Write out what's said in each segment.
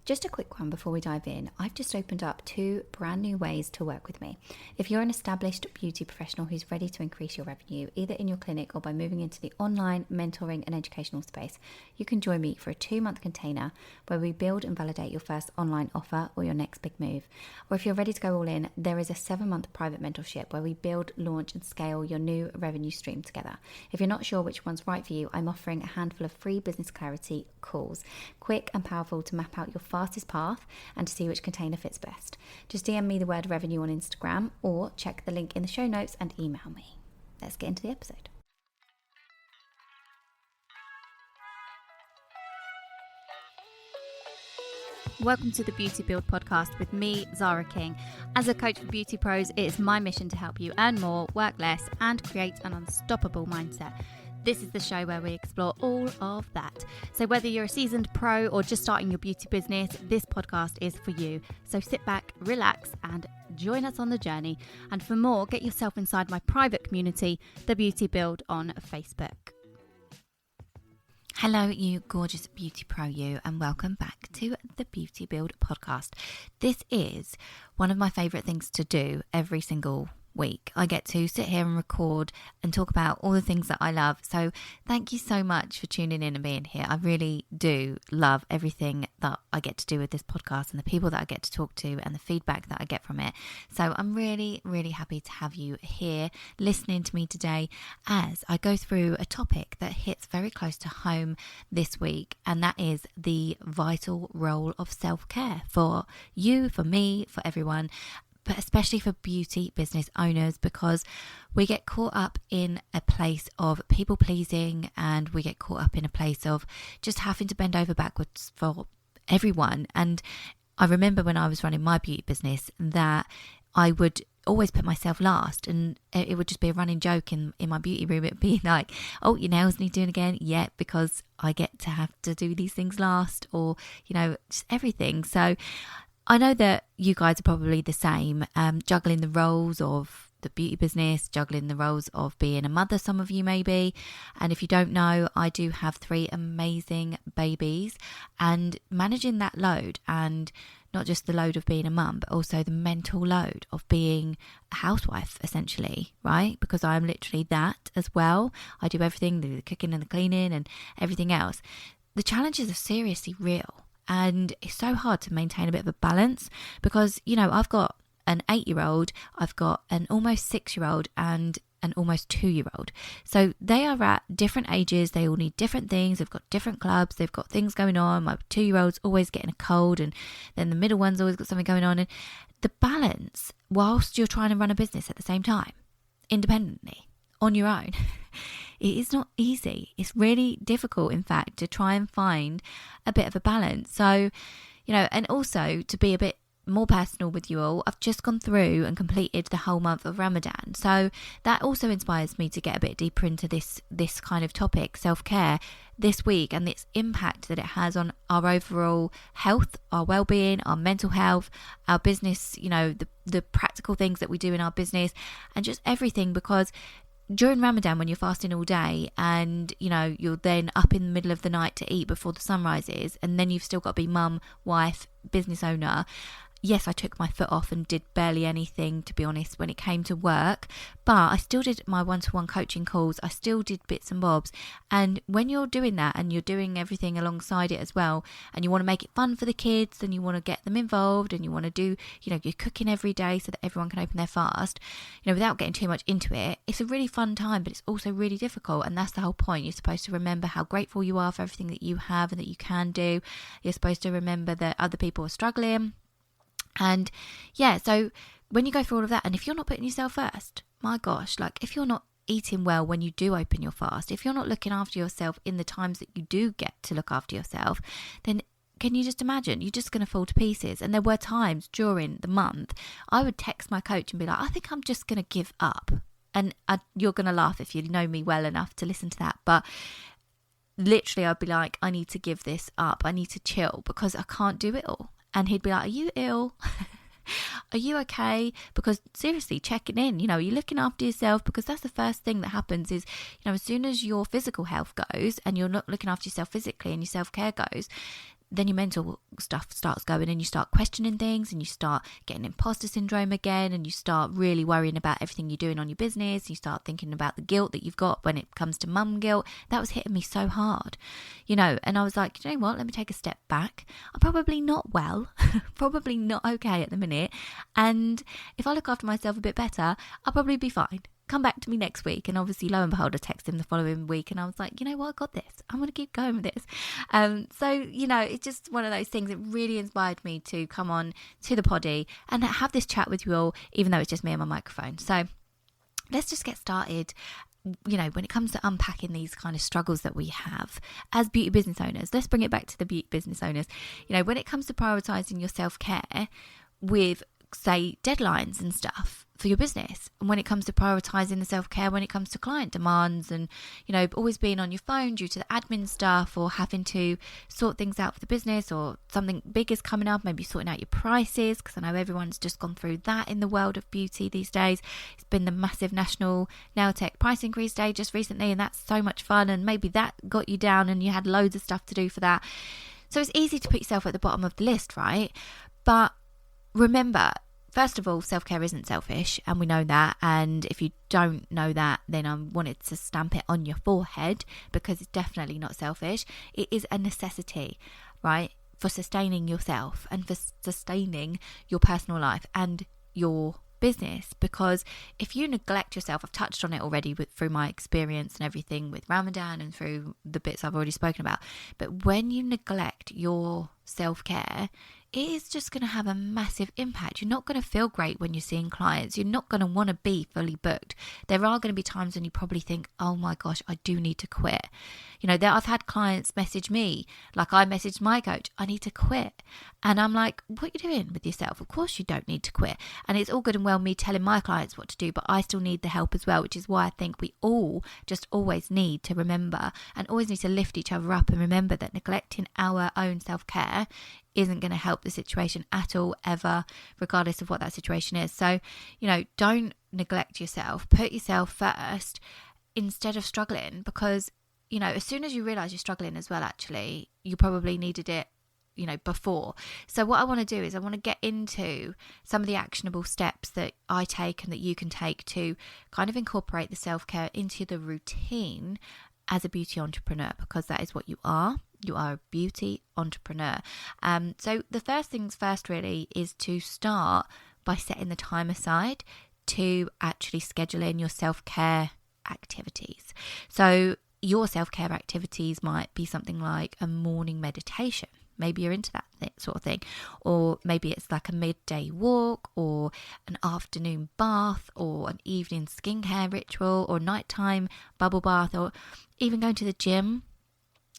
Just a quick one before we dive in. I've just opened up 2 brand new ways to work with me. If you're an established beauty professional who's ready to increase your revenue, either in your clinic or by moving into the online mentoring and educational space, you can join me for a 2-month container where we build and validate your first online offer or your next big move. Or if you're ready to go all in, there is a 7-month private mentorship where we build, launch and scale your new revenue stream together. If you're not sure which one's right for you, I'm offering a handful of free business clarity calls, quick and powerful to map out your fastest path and to see which container fits best. Just DM me the word revenue on Instagram or check the link in the show notes and email me. Let's get into the episode. Welcome to the Beauty Build podcast with me, Zara King. As a coach for beauty pros, it is my mission to help you earn more, work less, and create an unstoppable mindset. This is the show where we explore all of that. So whether you're a seasoned pro or just starting your beauty business, this podcast is for you. So sit back, relax, and join us on the journey. And for more, get yourself inside my private community, The Beauty Build on Facebook. Hello, you gorgeous beauty pro you, and welcome back to the Beauty Build podcast. This is one of my favourite things to do every single week. I get to sit here and record and talk about all the things that I love. So thank you so much for tuning in and being here. I really do love everything that I get to do with this podcast and the people that I get to talk to and the feedback that I get from it. So I'm really, really happy to have you here listening to me today as I go through a topic that hits very close to home this week, and that is the vital role of self-care for you, for me, for everyone, but especially for beauty business owners, because we get caught up in a place of people pleasing and we get caught up in a place of just having to bend over backwards for everyone. And I remember when I was running my beauty business that I would always put myself last, and it would just be a running joke in my beauty room. It'd be like, oh, your nails need doing again, yeah, because I get to have to do these things last, or just everything. So I know that you guys are probably the same, juggling the roles of the beauty business, juggling the roles of being a mother, some of you maybe. And if you don't know, I do have 3 amazing babies, and managing that load, and not just the load of being a mum, but also the mental load of being a housewife, essentially, right? Because I'm literally that as well. I do everything, the cooking and the cleaning and everything else. The challenges are seriously real. And it's so hard to maintain a bit of a balance because, I've got an 8-year-old, I've got an almost 6-year-old and an almost 2-year-old. So they are at different ages. They all need different things. They've got different clubs. They've got things going on. My 2-year-old's always getting a cold, and then the middle one's always got something going on. And the balance, whilst you're trying to run a business at the same time, independently, on your own, it is not easy. It's really difficult, in fact, to try and find a bit of a balance. So, and also to be a bit more personal with you all, I've just gone through and completed the whole month of Ramadan. So that also inspires me to get a bit deeper into this kind of topic, self-care, this week, and its impact that it has on our overall health, our well-being, our mental health, our business, the practical things that we do in our business, and just everything. Because during Ramadan, when you're fasting all day and, you're then up in the middle of the night to eat before the sun rises, and then you've still got to be mum, wife, business owner. Yes, I took my foot off and did barely anything, to be honest, when it came to work, but I still did my one-to-one coaching calls. I still did bits and bobs. And when you're doing that and you're doing everything alongside it as well, and you want to make it fun for the kids and you want to get them involved and you want to do, you're cooking every day so that everyone can open their fast, without getting too much into it, it's a really fun time, but it's also really difficult. And that's the whole point. You're supposed to remember how grateful you are for everything that you have and that you can do. You're supposed to remember that other people are struggling. And yeah, so when you go through all of that, and if you're not putting yourself first, my gosh, if you're not eating well when you do open your fast, if you're not looking after yourself in the times that you do get to look after yourself, then can you just imagine? You're just going to fall to pieces. And there were times during the month, I would text my coach and be like, I think I'm just going to give up. And you're going to laugh if you know me well enough to listen to that. But literally, I'd be like, I need to give this up. I need to chill because I can't do it all. And he'd be like, are you ill? Are you okay? Because seriously, checking in, you're looking after yourself, because that's the first thing that happens is, as soon as your physical health goes and you're not looking after yourself physically and your self-care goes, then your mental stuff starts going and you start questioning things and you start getting imposter syndrome again and you start really worrying about everything you're doing on your business. You start thinking about the guilt that you've got when it comes to mum guilt. That was hitting me so hard, and I was like, you know what, let me take a step back. I'm probably not well, probably not okay at the minute. And if I look after myself a bit better, I'll probably be fine. Come back to me next week. And obviously, lo and behold, I texted him the following week and I was like, you know what, I got this. I'm going to keep going with this. So, it's just one of those things that really inspired me to come on to the poddy and have this chat with you all, even though it's just me and my microphone. So let's just get started. When it comes to unpacking these kind of struggles that we have as beauty business owners, let's bring it back to the beauty business owners. When it comes to prioritizing your self-care with, say, deadlines and stuff for your business, and when it comes to prioritizing the self-care when it comes to client demands and always being on your phone due to the admin stuff or having to sort things out for the business, or something big is coming up, maybe sorting out your prices, because I know everyone's just gone through that in the world of beauty these days. It's been the massive national nail tech price increase day just recently, and that's so much fun, and maybe that got you down and you had loads of stuff to do for that. So it's easy to put yourself at the bottom of the list, right? But remember, first of all, self-care isn't selfish, and we know that. And if you don't know that, then I wanted to stamp it on your forehead, because it's definitely not selfish. It is a necessity, right, for sustaining yourself and for sustaining your personal life and your business. Because if you neglect yourself, I've touched on it already through my experience and everything with Ramadan and through the bits I've already spoken about, but when you neglect your self-care, it is just going to have a massive impact. You're not going to feel great when you're seeing clients. You're not going to want to be fully booked. There are going to be times when you probably think, oh my gosh, I do need to quit. I've had clients message me, like I messaged my coach, I need to quit. And I'm like, what are you doing with yourself? Of course you don't need to quit. And it's all good and well me telling my clients what to do, but I still need the help as well, which is why I think we all just always need to remember and always need to lift each other up and remember that neglecting our own self-care isn't going to help the situation at all, ever, regardless of what that situation is. So, don't neglect yourself. Put yourself first instead of struggling, because, as soon as you realize you're struggling as well, actually, you probably needed it, before. So what I want to do is I want to get into some of the actionable steps that I take and that you can take to kind of incorporate the self-care into the routine as a beauty entrepreneur, because that is what you are. You are a beauty entrepreneur. So the first things first really is to start by setting the time aside to actually schedule in your self-care activities. So your self-care activities might be something like a morning meditation. Maybe you're into that sort of thing. Or maybe it's like a midday walk, or an afternoon bath, or an evening skincare ritual, or nighttime bubble bath, or even going to the gym.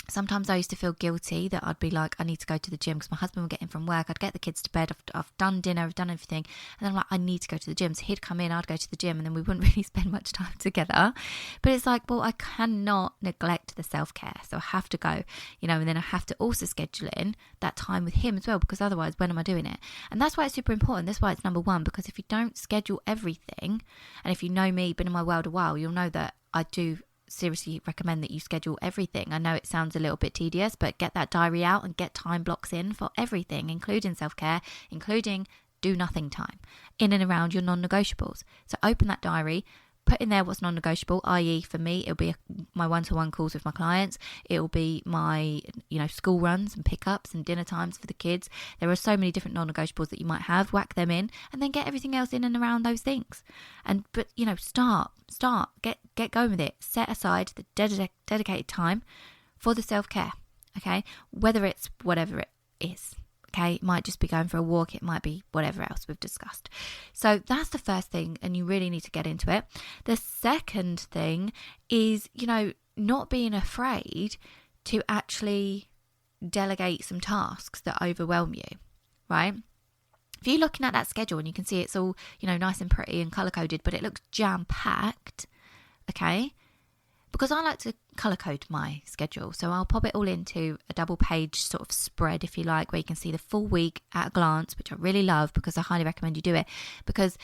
Sometimes I used to feel guilty that I'd be like, I need to go to the gym because my husband would get in from work. I'd get the kids to bed. I've done dinner. I've done everything. And then I'm like, I need to go to the gym. So he'd come in, I'd go to the gym, and then we wouldn't really spend much time together. But it's like, well, I cannot neglect the self-care. So I have to go, and then I have to also schedule in that time with him as well, because otherwise, when am I doing it? And that's why it's super important. That's why it's number one, because if you don't schedule everything, and if you know me, been in my world a while, you'll know that I do seriously recommend that you schedule everything. I know it sounds a little bit tedious, but get that diary out and get time blocks in for everything, including self-care, including do nothing time in and around your non-negotiables. So open that diary, put in there what's non-negotiable, i.e. for me, it'll be my one-to-one calls with my clients. It'll be my, school runs and pickups and dinner times for the kids. There are so many different non-negotiables that you might have. Whack them in and then get everything else in and around those things. But start, get going with it. Set aside the dedicated time for the self-care, okay? Whether it's whatever it is. Okay, it might just be going for a walk. It might be whatever else we've discussed. So that's the first thing, and you really need to get into it. The second thing is, not being afraid to actually delegate some tasks that overwhelm you, right? If you're looking at that schedule and you can see it's all, nice and pretty and colour-coded, but it looks jam-packed, okay? Because I like to colour code my schedule. So I'll pop it all into a double page sort of spread, if you like, where you can see the full week at a glance, which I really love, because I highly recommend you do it, because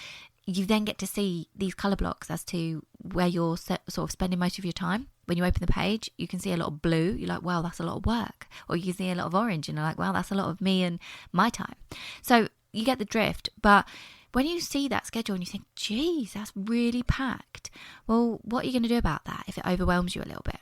you then get to see these colour blocks as to where you're sort of spending most of your time. When you open the page, you can see a lot of blue. You're like, wow, that's a lot of work. Or you can see a lot of orange and you're like, wow, that's a lot of me and my time. So you get the drift. But when you see that schedule and you think, geez, that's really packed. Well, what are you going to do about that if it overwhelms you a little bit?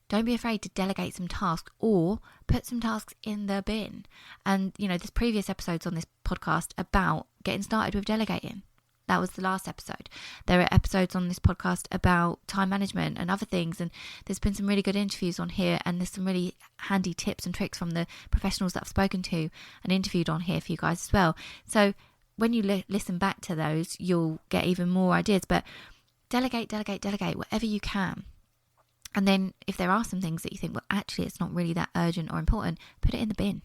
Don't be afraid to delegate some tasks or put some tasks in the bin. And, there's previous episodes on this podcast about getting started with delegating. That was the last episode. There are episodes on this podcast about time management and other things. And there's been some really good interviews on here. And there's some really handy tips and tricks from the professionals that I've spoken to and interviewed on here for you guys as well. So when you listen back to those, you'll get even more ideas. But delegate, whatever you can. And then if there are some things that you think, well, actually, it's not really that urgent or important, put it in the bin.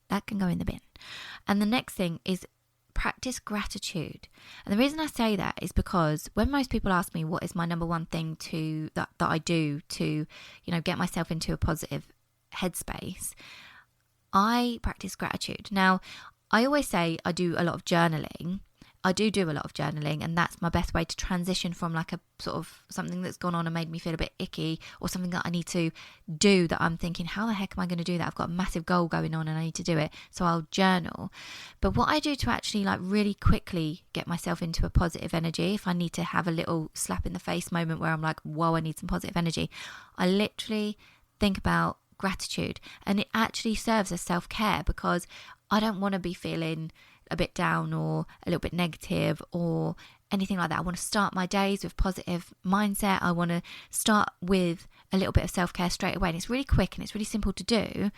That can go in the bin. And the next thing is practice gratitude. And the reason I say that is because when most people ask me what is my number one thing that I do to, get myself into a positive headspace, I practice gratitude. Now, I always say I do a lot of journaling. I do a lot of journaling, and that's my best way to transition from like a sort of something that's gone on and made me feel a bit icky, or something that I need to do that I'm thinking, how the heck am I going to do that? I've got a massive goal going on and I need to do it. So I'll journal. But what I do to actually like really quickly get myself into a positive energy, if I need to have a little slap in the face moment where I'm like, whoa, I need some positive energy, I literally think about gratitude. And it actually serves as self-care, because I don't want to be feeling a bit down or a little bit negative or anything like that. I want to start my days with positive mindset. I want to start with a little bit of self-care straight away. And it's really quick and it's really simple to do.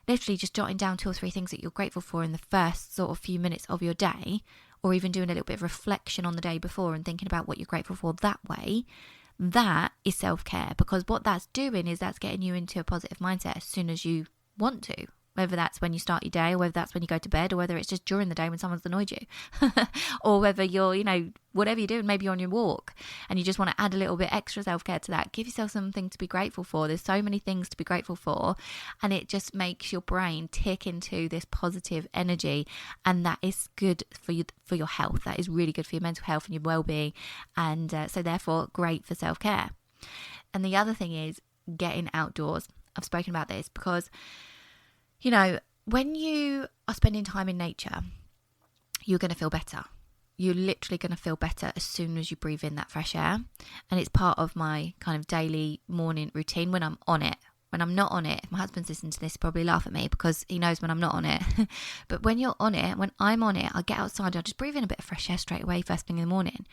Literally just jotting down 2 or 3 things that you're grateful for in the first sort of few minutes of your day, or even doing a little bit of reflection on the day before and thinking about what you're grateful for that way. That is self-care, because what that's doing is that's getting you into a positive mindset as soon as you want to. Whether that's when you start your day, or whether that's when you go to bed, or whether it's just during the day when someone's annoyed you. Or whether you're, whatever you're doing, maybe you're on your walk and you just want to add a little bit extra self-care to that. Give yourself something to be grateful for. There's so many things to be grateful for, and it just makes your brain tick into this positive energy, and that is good for you, for your health. That is really good for your mental health and your well-being, and so therefore great for self-care. And the other thing is getting outdoors. I've spoken about this because when you are spending time in nature, you're going to feel better. You're literally going to feel better as soon as you breathe in that fresh air. And it's part of my kind of daily morning routine when I'm on it. When I'm not on it, if my husband's listening to this, he'll probably laugh at me because he knows when I'm not on it. But when you're on it, when I'm on it, I get outside, I'll just breathe in a bit of fresh air straight away first thing in the morning.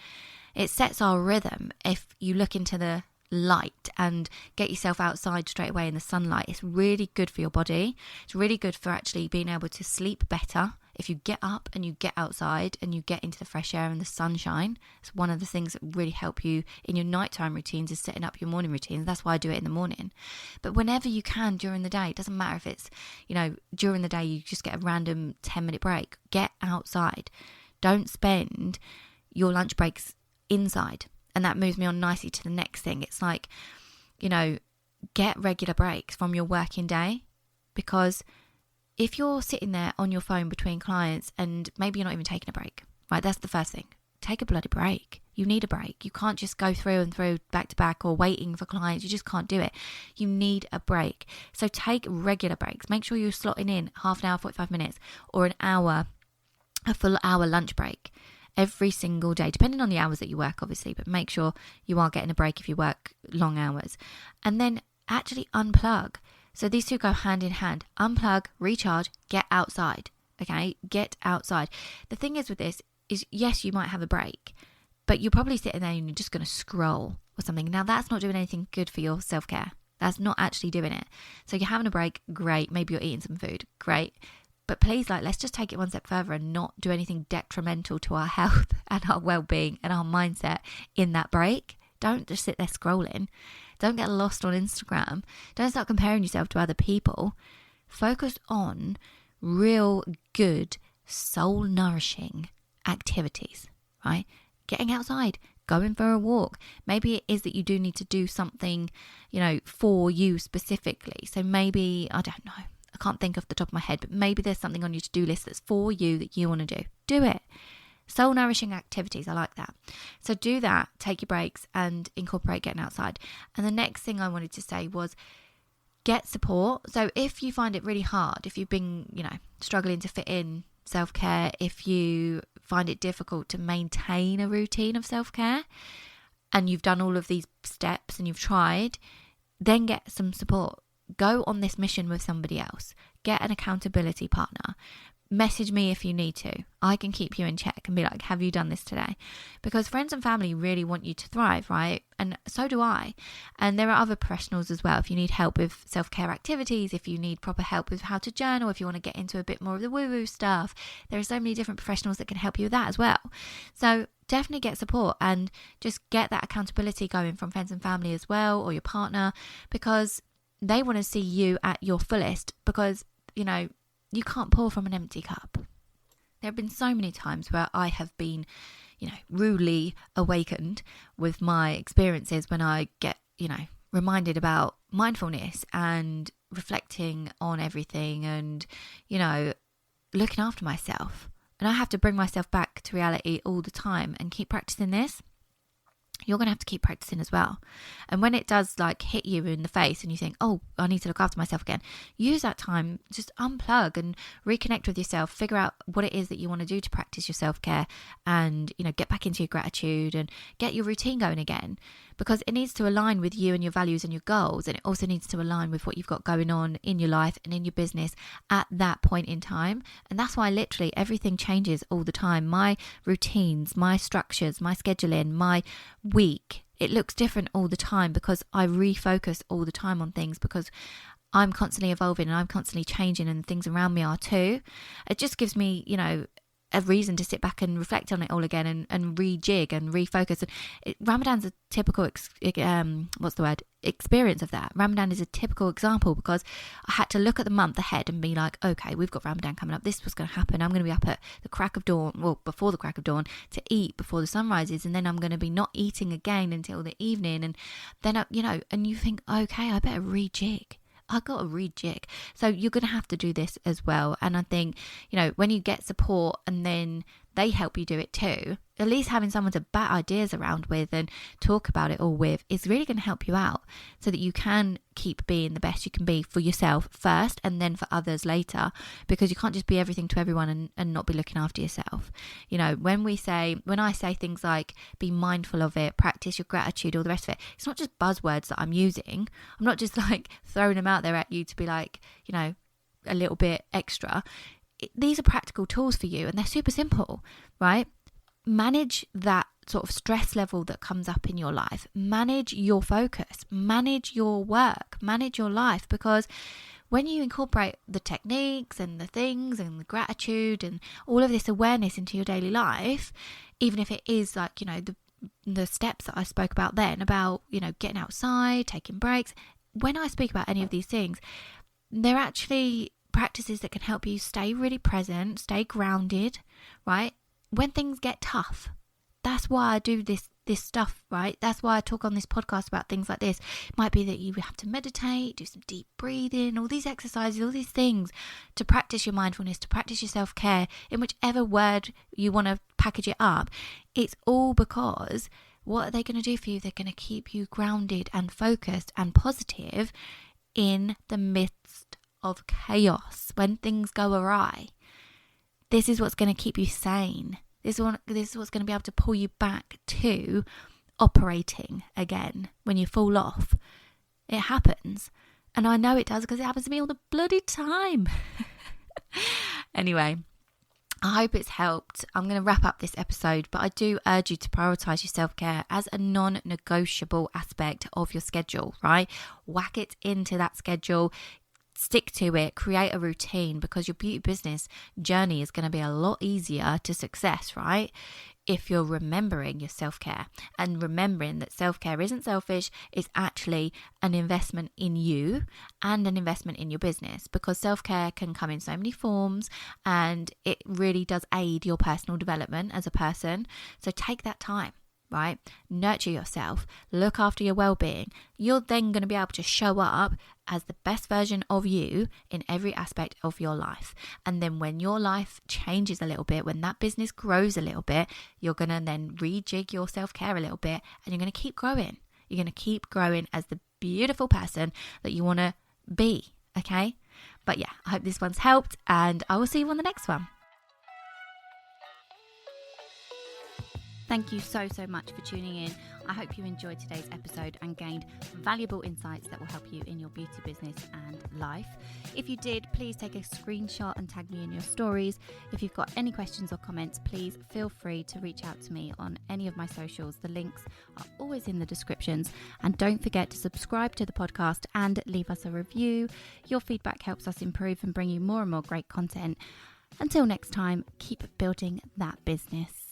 It sets our rhythm. If you look into the light and get yourself outside straight away in the sunlight, it's really good for your body. It's really good for actually being able to sleep better. If you get up and you get outside and you get into the fresh air and the sunshine, it's one of the things that really help you in your nighttime routines, is setting up your morning routines. That's why I do it in the morning. But whenever you can during the day, it doesn't matter if it's, during the day you just get a random 10-minute break. Get outside. Don't spend your lunch breaks inside. And that moves me on nicely to the next thing. It's like, get regular breaks from your working day, because if you're sitting there on your phone between clients and maybe you're not even taking a break, right? That's the first thing. Take a bloody break. You need a break. You can't just go through and through back to back or waiting for clients. You just can't do it. You need a break. So take regular breaks. Make sure you're slotting in half an hour, 45 minutes, or an hour, a full hour lunch break every single day, depending on the hours that you work, obviously, but make sure you are getting a break if you work long hours. And then actually unplug. So these two go hand in hand. Unplug, recharge, get outside. Okay, get outside. The thing is with this is, yes, you might have a break, but you're probably sitting there and you're just going to scroll or something. Now, that's not doing anything good for your self-care. That's not actually doing it. So you're having a break, great. Maybe you're eating some food, great. But please, let's just take it one step further and not do anything detrimental to our health and our well-being and our mindset in that break. Don't just sit there scrolling. Don't get lost on Instagram. Don't start comparing yourself to other people. Focus on real good, soul-nourishing activities, right? Getting outside, going for a walk. Maybe it is that you do need to do something, for you specifically. So maybe, I don't know, I can't think off the top of my head, but maybe there's something on your to-do list that's for you that you want to do. Do it. Soul nourishing activities. I like that. So do that, take your breaks and incorporate getting outside. And the next thing I wanted to say was get support. So if you find it really hard, if you've been, struggling to fit in self-care, if you find it difficult to maintain a routine of self-care and you've done all of these steps and you've tried, then get some support. Go on this mission with somebody else. Get an accountability partner. Message me if you need to. I can keep you in check and be like, have you done this today? Because friends and family really want you to thrive, right? And so do I. And there are other professionals as well. If you need help with self-care activities, if you need proper help with how to journal, if you want to get into a bit more of the woo-woo stuff, there are so many different professionals that can help you with that as well. So definitely get support and just get that accountability going from friends and family as well, or your partner, because they want to see you at your fullest, because, you can't pour from an empty cup. There have been so many times where I have been, rudely awakened with my experiences when I get, reminded about mindfulness and reflecting on everything and, looking after myself. And I have to bring myself back to reality all the time and keep practicing this. You're going to have to keep practicing as well. And when it does hit you in the face and you think, oh, I need to look after myself again, use that time, just unplug and reconnect with yourself, figure out what it is that you want to do to practice your self-care and, get back into your gratitude and get your routine going again, because it needs to align with you and your values and your goals. And it also needs to align with what you've got going on in your life and in your business at that point in time. And that's why literally everything changes all the time. My routines, my structures, my scheduling, my week, it looks different all the time because I refocus all the time on things, because I'm constantly evolving and I'm constantly changing and things around me are too. It just gives me, a reason to sit back and reflect on it all again and rejig and refocus. Ramadan's a typical experience of that. Ramadan is a typical example, because I had to look at the month ahead and be like, okay, we've got Ramadan coming up, this was going to happen, I'm going to be up at the crack of dawn, well, before the crack of dawn, to eat before the sun rises, and then I'm going to be not eating again until the evening, and then and you think, okay, I better rejig. I got to rejig. So you're going to have to do this as well. And I think, when you get support and then they help you do it too, at least having someone to bat ideas around with and talk about it all with is really going to help you out, so that you can keep being the best you can be for yourself first and then for others later, because you can't just be everything to everyone and not be looking after yourself. When I say things like be mindful of it, practice your gratitude, all the rest of it, it's not just buzzwords that I'm using. I'm not just throwing them out there at you to be a little bit extra. These are practical tools for you, and they're super simple, right? Manage that sort of stress level that comes up in your life. Manage your focus, manage your work, manage your life, because when you incorporate the techniques and the things and the gratitude and all of this awareness into your daily life, even if it is the steps that I spoke about then, about, getting outside, taking breaks, when I speak about any of these things, they're actually practices that can help you stay really present, stay grounded, right? When things get tough. That's why I do this stuff, right? That's why I talk on this podcast about things like this. It might be that you have to meditate, do some deep breathing, all these exercises, all these things to practice your mindfulness, to practice your self-care, in whichever word you want to package it up. It's all because what are they going to do for you? They're going to keep you grounded and focused and positive in the midst of chaos, when things go awry. This is what's going to keep you sane. This is what's going to be able to pull you back to operating again when you fall off. It happens. And I know it does, because it happens to me all the bloody time. Anyway, I hope it's helped. I'm going to wrap up this episode, but I do urge you to prioritise your self-care as a non-negotiable aspect of your schedule, right? Whack it into that schedule. Stick to it, create a routine, because your beauty business journey is going to be a lot easier to success, right? If you're remembering your self-care and remembering that self-care isn't selfish, it's actually an investment in you and an investment in your business, because self-care can come in so many forms and it really does aid your personal development as a person. So take that time. Right? Nurture yourself, look after your well-being. You're then going to be able to show up as the best version of you in every aspect of your life. And then when your life changes a little bit, when that business grows a little bit, you're going to then rejig your self-care a little bit, and you're going to keep growing. You're going to keep growing as the beautiful person that you want to be, okay? But yeah, I hope this one's helped, and I will see you on the next one. Thank you so much for tuning in. I hope you enjoyed today's episode and gained valuable insights that will help you in your beauty business and life. If you did, please take a screenshot and tag me in your stories. If you've got any questions or comments, please feel free to reach out to me on any of my socials. The links are always in the descriptions. And don't forget to subscribe to the podcast and leave us a review. Your feedback helps us improve and bring you more and more great content. Until next time, keep building that business.